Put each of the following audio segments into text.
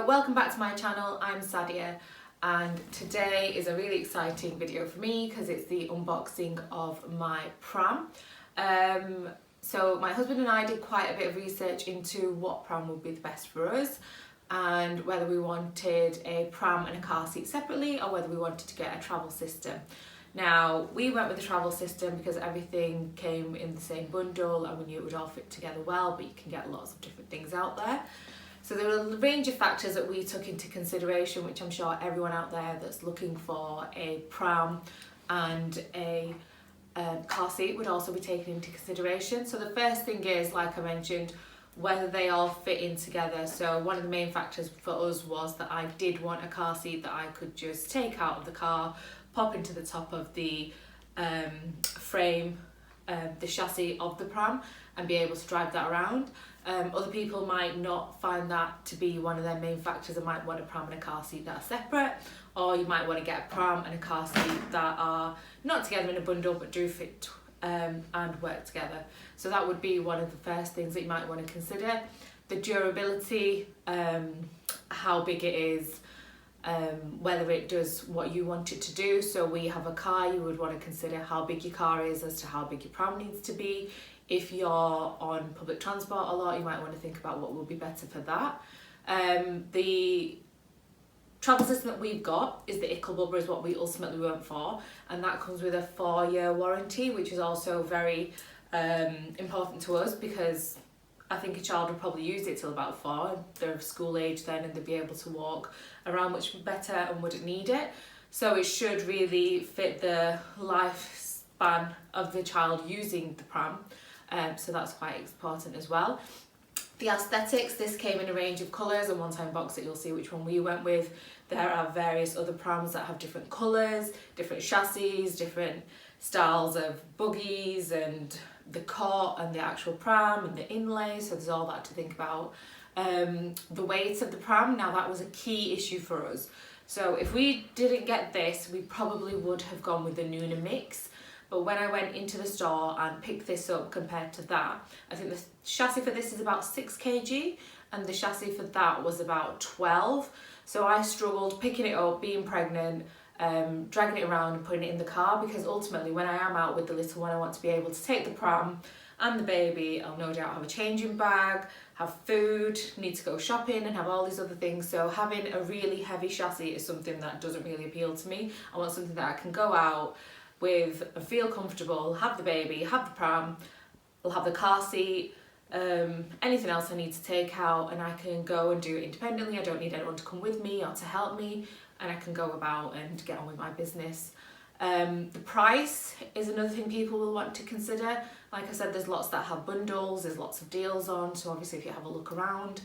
So welcome back to my channel. I'm Sadia and today is a really exciting video for me because it's the unboxing of my pram. So my husband and I did quite a bit of research into what pram would be the best for us and whether we wanted a pram and a car seat separately or whether we wanted to get a travel system. Now, we went with the travel system because everything came in the same bundle and we knew it would all fit together well, but you can get lots of different things out there. So there were a range of factors that we took into consideration, which I'm sure everyone out there that's looking for a pram and a car seat would also be taken into consideration. So the first thing is, like I mentioned, whether they all fit in together. So one of the main factors for us was that I did want a car seat that I could just take out of the car, pop into the top of the frame, the chassis of the pram, and be able to drive that around. Other people might not find that to be one of their main factors and might want a pram and a car seat that are separate, or you might want to get a pram and a car seat that are not together in a bundle but do fit and work together. So that would be one of the first things that you might want to consider. The durability, how big it is, whether it does what you want it to do. So we have a car, you would want to consider how big your car is as to how big your pram needs to be. If you're on public transport a lot, you might want to think about what will be better for that. The travel system that we've got is the ickle bubba, is what we ultimately went for, and that comes with a 4-year warranty, which is also very important to us because I think a child would probably use it till about 4. They're of school age then and they'd be able to walk around much better and wouldn't need it. So it should really fit the lifespan of the child using the pram. So that's quite important as well. The aesthetics, this came in a range of colours, and once I unbox it you'll see which one we went with. There are various other prams that have different colours, different chassis, different styles of buggies and the cot and the actual pram and the inlay, so there's all that to think about. The weight of the pram, now that was a key issue for us. So if we didn't get this, we probably would have gone with the Nuna Mix. But when I went into the store and picked this up compared to that, I think the chassis for this is about 6 kg and the chassis for that was about 12. So I struggled picking it up, being pregnant, dragging it around and putting it in the car, because ultimately when I am out with the little one I want to be able to take the pram and the baby. I'll no doubt have a changing bag, have food, need to go shopping and have all these other things. So having a really heavy chassis is something that doesn't really appeal to me. I want something that I can go out with and feel comfortable, have the baby, have the pram, I'll have the car seat, anything else I need to take out, and I can go and do it independently. I don't need anyone to come with me or to help me, and I can go about and get on with my business. The price is another thing people will want to consider. Like I said, there's lots that have bundles, there's lots of deals on, so obviously if you have a look around,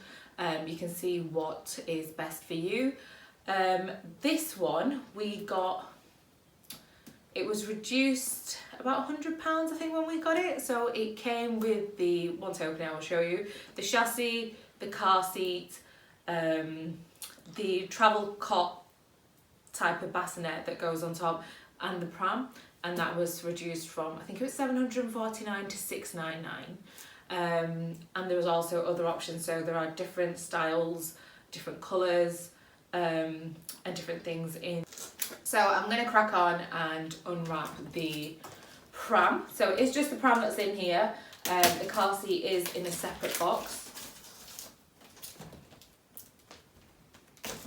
you can see what is best for you. This one we got, it was reduced about £100 I think when we got it. So it came with the, once I open it I will show you, the chassis, the car seat, the travel cot type of bassinet that goes on top, and the pram, and that was reduced from, I think it was £749 to £699. And there was also other options, so there are different styles, different colours, and different things in. So I'm going to crack on and unwrap the pram. So it's just the pram that's in here. The car seat is in a separate box.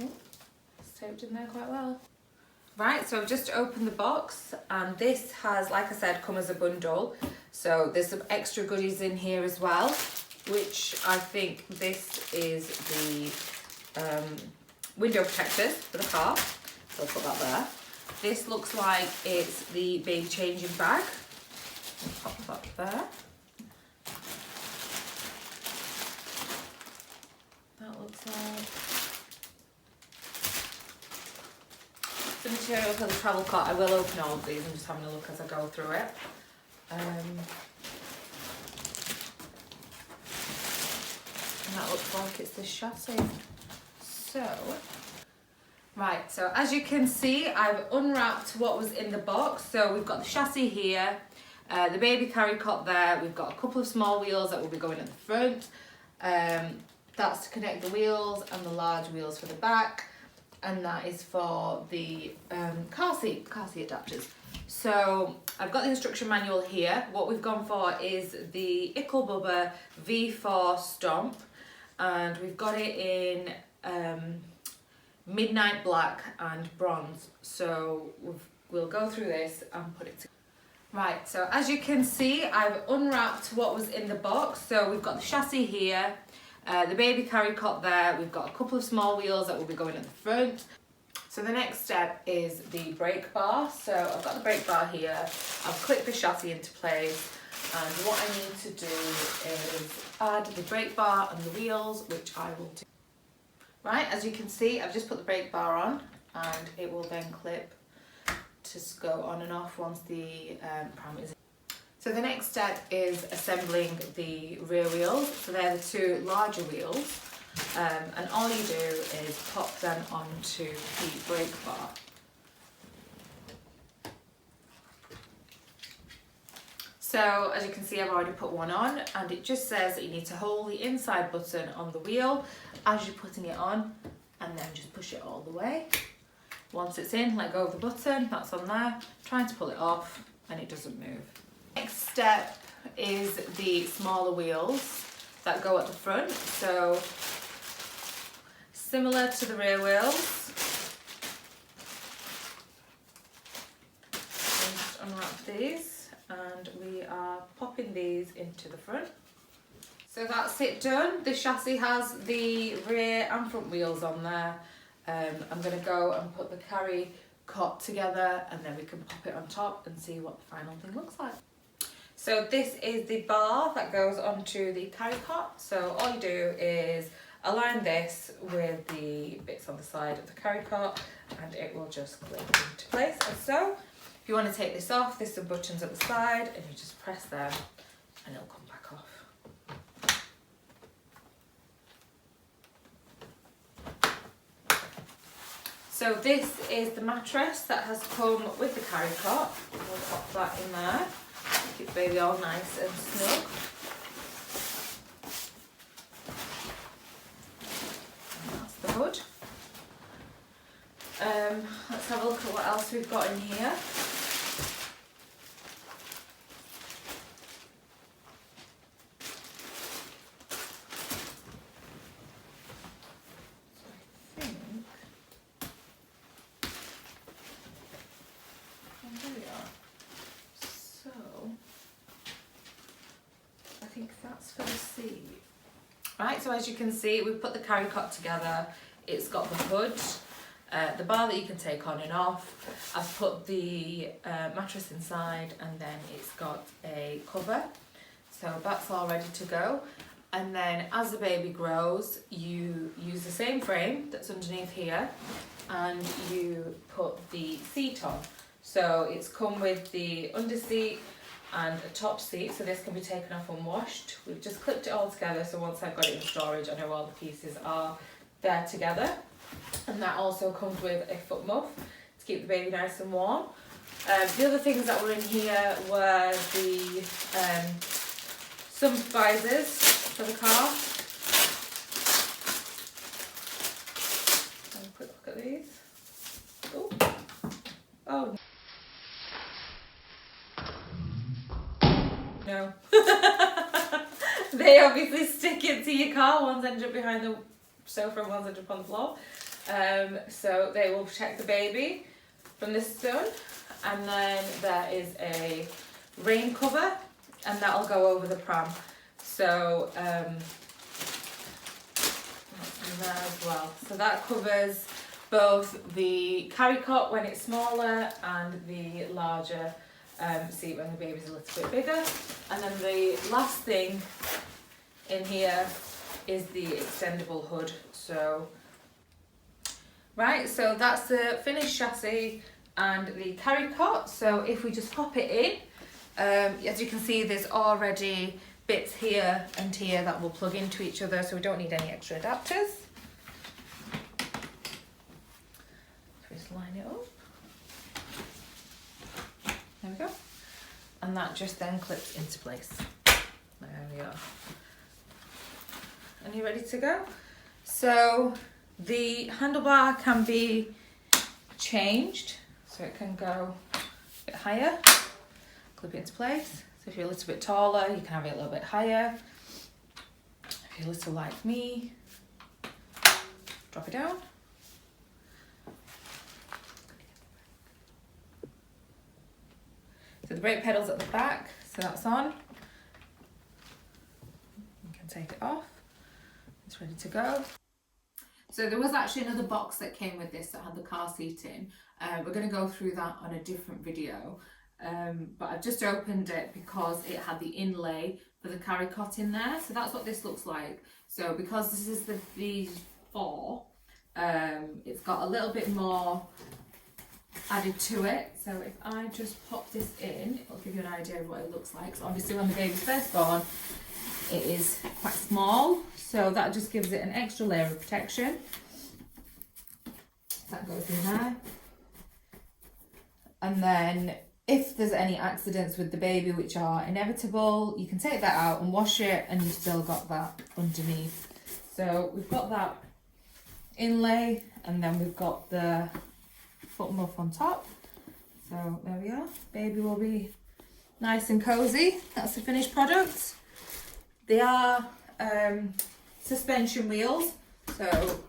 Oh, it's taped in there quite well. Right, so I've just opened the box, and this has, like I said, come as a bundle. So there's some extra goodies in here as well, which I think this is the window protectors for the car. So I'll put that there. This looks like it's the baby changing bag. I'll pop that there. That looks like the material for the travel cot. I will open all of these. I'm just having a look as I go through it. And that looks like it's the chassis. So, right, so as you can see, I've unwrapped what was in the box. So we've got the chassis here, the baby carry cot there, we've got a couple of small wheels that will be going at the front, That's to connect the wheels, and the large wheels for the back, and that is for the car seat adapters. So I've got the instruction manual here. What we've gone for is the ickle bubba V4 Stomp, and we've got it in midnight black and bronze. So we'll go through this and put it together. Right, so as you can see, I've unwrapped what was in the box. So we've got the chassis here, the baby carry cot there, we've got a couple of small wheels that will be going at the front. So the next step is the brake bar. So I've got the brake bar here, I've clicked the chassis into place, and what I need to do is add the brake bar and the wheels, which I will do. Right, as you can see, I've just put the brake bar on, and it will then clip to go on and off once the pram is in. So the next step is assembling the rear wheels. So they're the two larger wheels, and all you do is pop them onto the brake bar. So as you can see, I've already put one on, and it just says that you need to hold the inside button on the wheel as you're putting it on, and then just push it all the way. Once it's in, let go of the button, that's on there, trying to pull it off, and it doesn't move. Next step is the smaller wheels that go at the front. So similar to the rear wheels, just unwrap these, and we are popping these into the front. So that's it done. The chassis has the rear and front wheels on there. I'm going to go and put the carry cot together, and then we can pop it on top and see what the final thing looks like. So this is the bar that goes onto the carry cot. So all you do is align this with the bits on the side of the carry cot, and it will just clip into place as so. If you want to take this off, there's some buttons at the side, and you just press them and it'll come back off. So this is the mattress that has come with the carry cot. We'll pop that in there, keep the baby all nice and snug. And that's the hood. Let's have a look at what else we've got in here. That's for the seat. Right, so as you can see, we've put the carry cot together. It's got the hood, the bar that you can take on and off. I've put the mattress inside, and then it's got a cover. So that's all ready to go. And then as the baby grows, you use the same frame that's underneath here, and you put the seat on. So it's come with the under seat and a top seat, so this can be taken off and washed. We've just clipped it all together, so once I've got it in storage, I know all the pieces are there together. And that also comes with a foot muff to keep the baby nice and warm. The other things that were in here were the sump visors for the car. Have a quick look at these. Oh. No. They obviously stick into your car. One's ended up behind the sofa and one's ended up on the floor. So they will protect the baby from the sun. And then there is a rain cover, and that'll go over the pram. So that's in there as well. So that covers both the carry cot when it's smaller and the larger seat when the baby's a little bit bigger. And then the last thing in here is the extendable hood. So right, so that's the finished chassis and the carry cot. So if we just pop it in, as you can see, there's already bits here and here that will plug into each other, so we don't need any extra adapters. Just line it up. There we go. And that just then clips into place. There we are. and you're ready to go. So the handlebar can be changed, so it can go a bit higher, clip it into place. So if you're a little bit taller, you can have it a little bit higher. If you're a little like me, drop it down. So the brake pedal's at the back, so that's on. You can take it off. It's ready to go. So there was actually another box that came with this that had the car seat in. We're going to go through that on a different video. But I've just opened it because it had the inlay for the carry cot in there. So that's what this looks like. So because this is the V4, it's got a little bit more added to it. So if I just pop this in, it'll give you an idea of what it looks like. So obviously when the baby's first born, it is quite small, so that just gives it an extra layer of protection. That goes in there. And then if there's any accidents with the baby, which are inevitable, you can take that out and wash it and you've still got that underneath. So we've got that inlay, and then we've got the foot muff on top. So there we are. Baby will be nice and cozy. That's the finished product. They are suspension wheels, so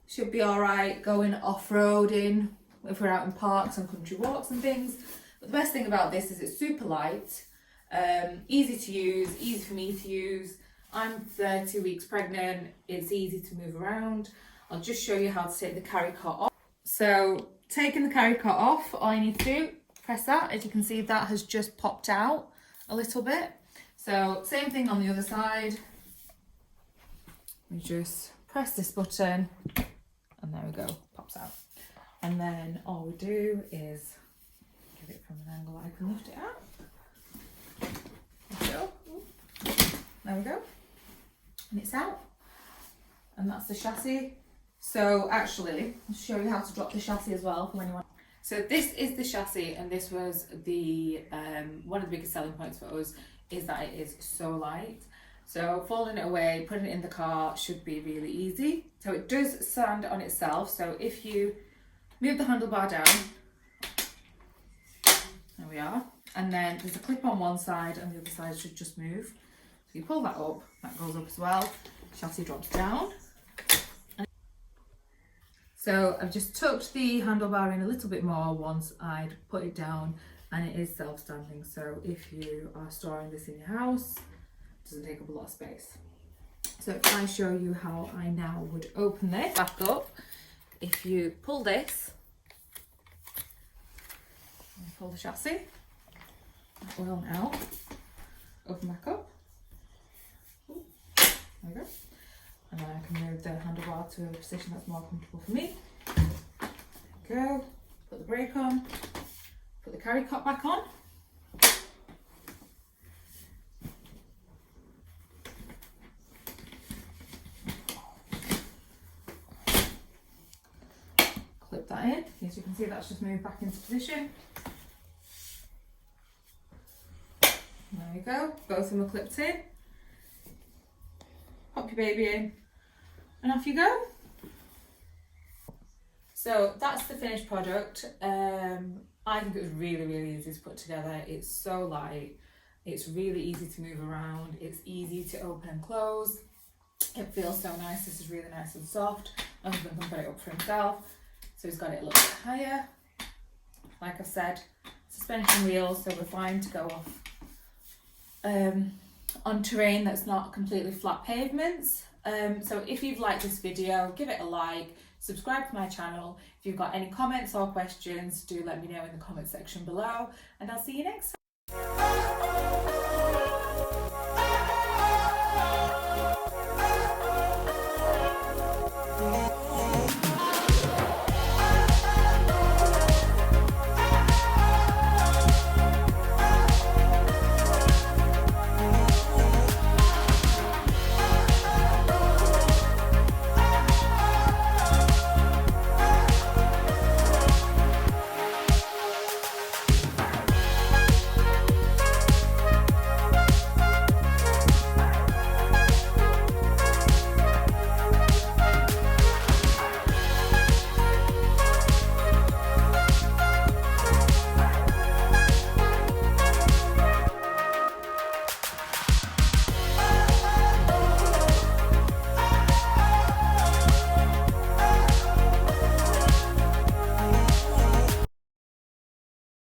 should be all right going off-roading if we're out in parks and country walks and things. But the best thing about this is it's super light, easy to use, easy for me to use. I'm 30 weeks pregnant, it's easy to move around. I'll just show you how to take the carry cot off. So taking the carry cot off, all you need to do, press that. As you can see, that has just popped out a little bit. So same thing on the other side. We just press this button and there we go, pops out. And then all we do is give it from an angle I can lift it out. There we go. There we go. And it's out. And that's the chassis. So actually, I'll show you how to drop the chassis as well for when you want. So this is the chassis, and this was the one of the biggest selling points for us, is that it is so light. So folding it away, putting it in the car should be really easy. So it does stand on itself. So if you move the handlebar down, there we are. And then there's a clip on one side and the other side should just move. So you pull that up, that goes up as well. Chassis drops down. So I've just tucked the handlebar in a little bit more once I'd put it down, and it is self-standing. So if you are storing this in your house, it doesn't take up a lot of space. So if I show you how I now would open this back up, if you pull this, and pull the chassis, that will now open back up. Ooh, there we go. And then I can move the handlebar to a position that's more comfortable for me. There we go. Put the brake on. Put the carry cot back on. Clip that in. As you can see, that's just moved back into position. There we go. Both of them are clipped in. Pop your baby in. And off you go. So that's the finished product. I think it was really, really easy to put together. It's so light. It's really easy to move around. It's easy to open and close. It feels so nice. This is really nice and soft. My husband can put it up for himself. So he's got it a little bit higher. Like I said, suspension wheels, so we're fine to go off on terrain that's not completely flat pavements. So if you've liked this video, give it a like, subscribe to my channel. If you've got any comments or questions, do let me know in the comment section below, and I'll see you next time.